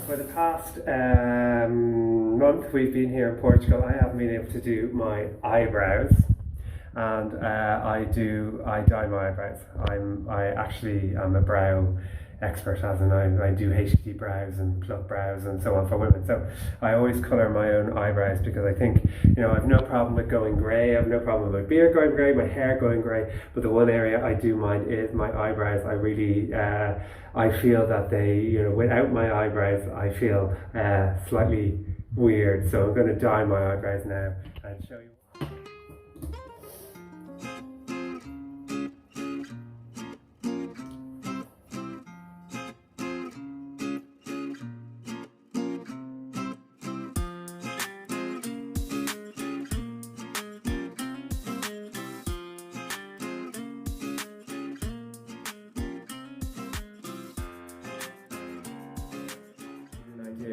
For the past month we've been here in Portugal, I haven't been able to do my eyebrows, and I dye my eyebrows. I actually am a brow expert, as in I do HD brows and pluck brows and so on for women. So I always colour my own eyebrows because I think, I have no problem with going grey, I have no problem with my beard going grey, my hair going grey, but the one area I do mind is my eyebrows. I really, I feel that they, without my eyebrows, I feel slightly weird. So I'm going to dye my eyebrows now and show you.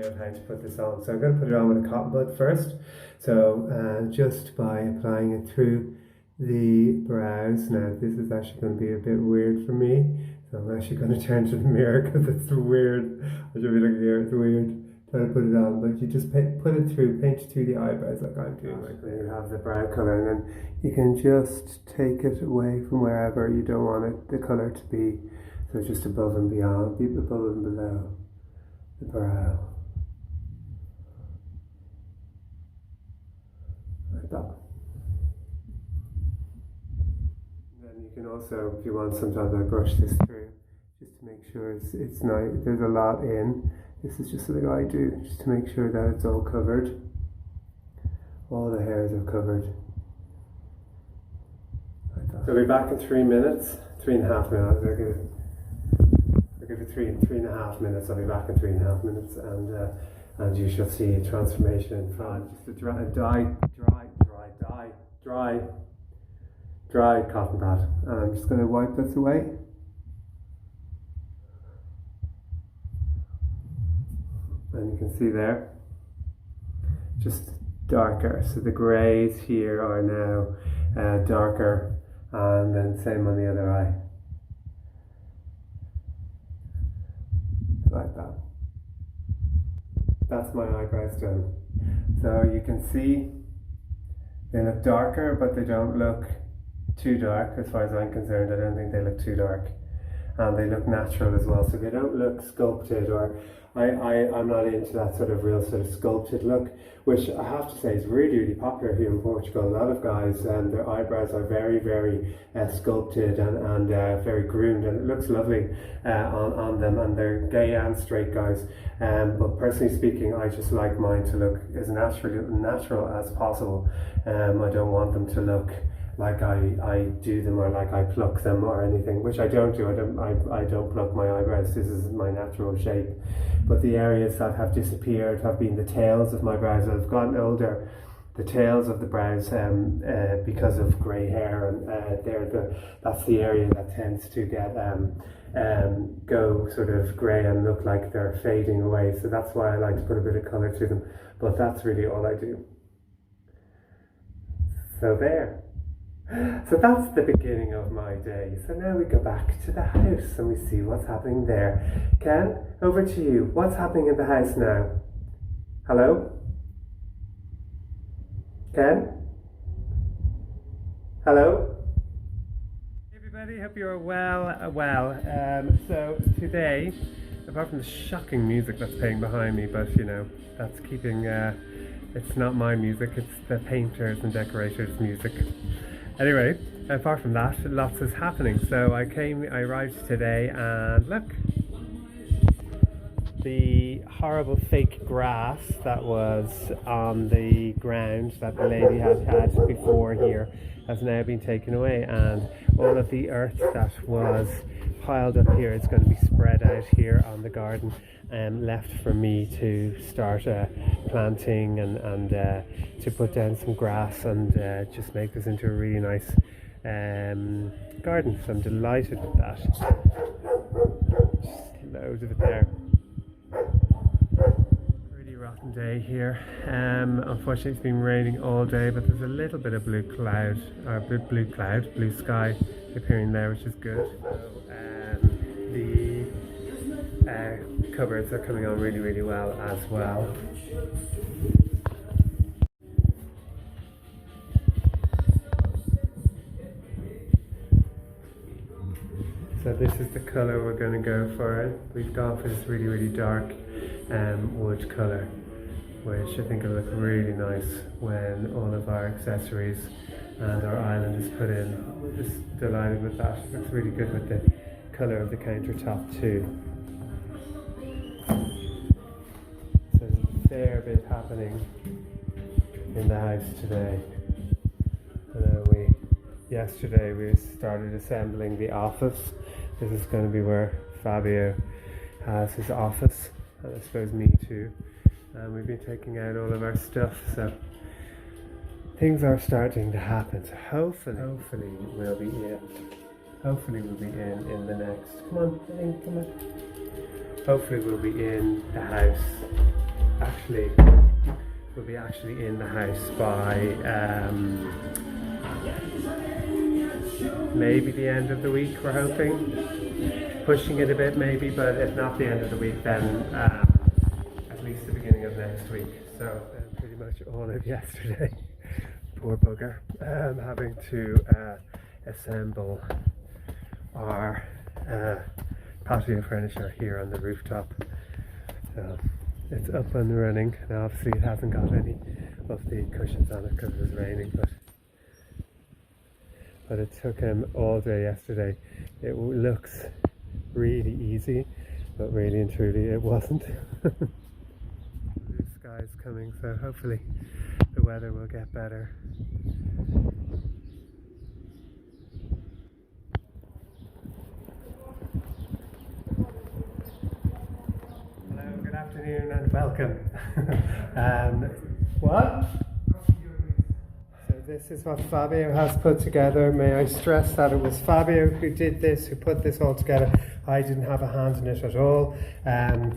Of how to put this on. So I'm going to put it on with a cotton bud first. So just by applying it through the brows. Now this is actually going to be a bit weird for me, so I'm actually going to turn to the mirror because it's weird. I should be looking here, it's weird trying to put it on, but you just put it through, paint through the eyebrows like I'm doing. Like then you have the brow colour, and then you can just take it away from wherever you don't want the colour to be. So just above and beyond, above and below the brow. Like that. And then you can also, if you want, sometimes I brush this through just to make sure it's nice. There's a lot in. This is just something I do just to make sure that it's all covered. All the hairs are covered. Like that. So we'll be back in 3 minutes, 3.5 minutes. I'll give it 3.5 minutes. I'll be back in 3.5 minutes, and you shall see a transformation in front. Just a dry cotton pad. And I'm just going to wipe this away. And you can see there, just darker. So the greys here are now darker, and then same on the other eye. Like that. That's my eyebrows done. So you can see they look darker, but they don't look too dark as far as I'm concerned. I don't think they look too dark. And they look natural as well, so they don't look sculpted, or I'm not into that sort of real sort of sculpted look, which I have to say is really, really popular here in Portugal. A lot of guys, their eyebrows are very, very sculpted and very groomed, and it looks lovely on them, and they're gay and straight guys. But personally speaking, I just like mine to look as natural as possible. I don't want them to look like I do them, or like I pluck them or anything, which I don't do. I don't pluck my eyebrows. This is my natural shape. But the areas that have disappeared have been the tails of my brows. As I've gotten older, the tails of the brows, because of grey hair, and that's the area that tends to get go sort of grey and look like they're fading away. So that's why I like to put a bit of colour to them. But that's really all I do. So there. So that's the beginning of my day. So now we go back to the house and we see what's happening there. Ken, over to you. What's happening in the house now? Hello? Ken? Hello? Hey everybody, hope you're well. So today, apart from the shocking music that's playing behind me, but that's keeping, it's not my music, it's the painters and decorators' music. Anyway, apart from that, lots is happening. So I arrived today, and look, the horrible fake grass that was on the ground that the lady had before here has now been taken away, and all of the earth that was piled up here is going to be spread out here on the garden, and left for me to start planting and to put down some grass and just make this into a really nice garden. So I'm delighted with that. loads of it there. Really rotten day here. Unfortunately it's been raining all day, but there's a little bit of blue sky appearing there, which is good. So, the cupboards are coming on really, really well as well. So this is the colour we're going to go for. We've gone for this really, really dark wood colour, which I think will look really nice when all of our accessories and our island is put in. We're just delighted with that. It looks really good with the colour of the countertop too. So there's a fair bit happening in the house today. Yesterday we started assembling the office. This is going to be where Fabio has his office, and I suppose me too. And we've been taking out all of our stuff, so things are starting to happen. So hopefully we'll be in. Hopefully we'll be in the next. Come on. Hopefully we'll be in the house. Actually, we'll be actually in the house by maybe the end of the week, we're hoping. Pushing it a bit maybe, but if not the end of the week, then at least the beginning of next week. So pretty much all of yesterday, poor bugger, having to assemble our patio furniture here on the rooftop. So it's up and running. Now obviously it hasn't got any of the cushions on it because it was raining, but it took him all day yesterday. It looks really easy, but really and truly it wasn't. Blue skies coming, so hopefully the weather will get better. Hello, good afternoon and welcome. What? This is what Fabio has put together. May I stress that it was Fabio who did this, who put this all together. I didn't have a hand in it at all.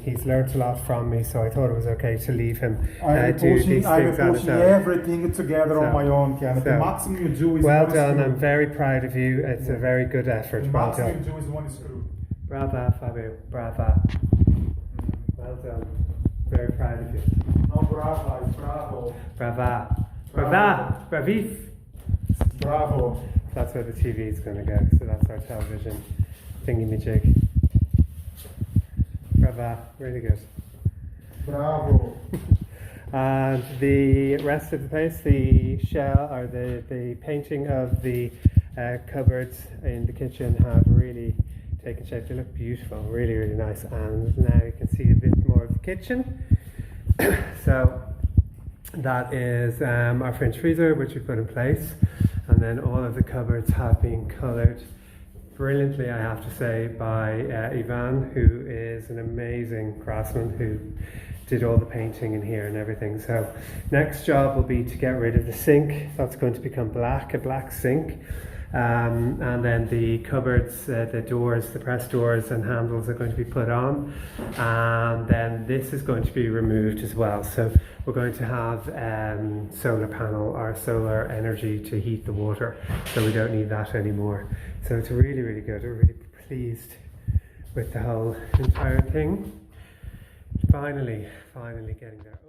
He's learnt a lot from me, so I thought it was okay to leave him do these things I'm on his pushing own. everything together on my own. The maximum you do is well one done. screw. I'm very proud of you. It's a very good effort. The Well maximum done. you do is one screw. Brava, Fabio. Brava. Well done. Very proud of you. No, brava, it's bravo. Brava. Brava. Bravis. Bravo. That's where the TV is going to go. So that's our television thingy-majig. Brava. Really good. Bravo. And the rest of the place, the shell or the painting of the cupboards in the kitchen have really taken shape. They look beautiful, really, really nice. And now you can see a bit more of the kitchen. So that is our French freezer, which we put in place. And then all of the cupboards have been coloured brilliantly, I have to say, by Ivan, who is an amazing craftsman who did all the painting in here and everything. So next job will be to get rid of the sink. That's going to become black, a black sink. And then the cupboards, the doors, the press doors and handles are going to be put on. And then this is going to be removed as well. So we're going to have solar panel or solar energy to heat the water. So we don't need that anymore. So it's really, really good. We're really pleased with the whole entire thing. Finally getting there.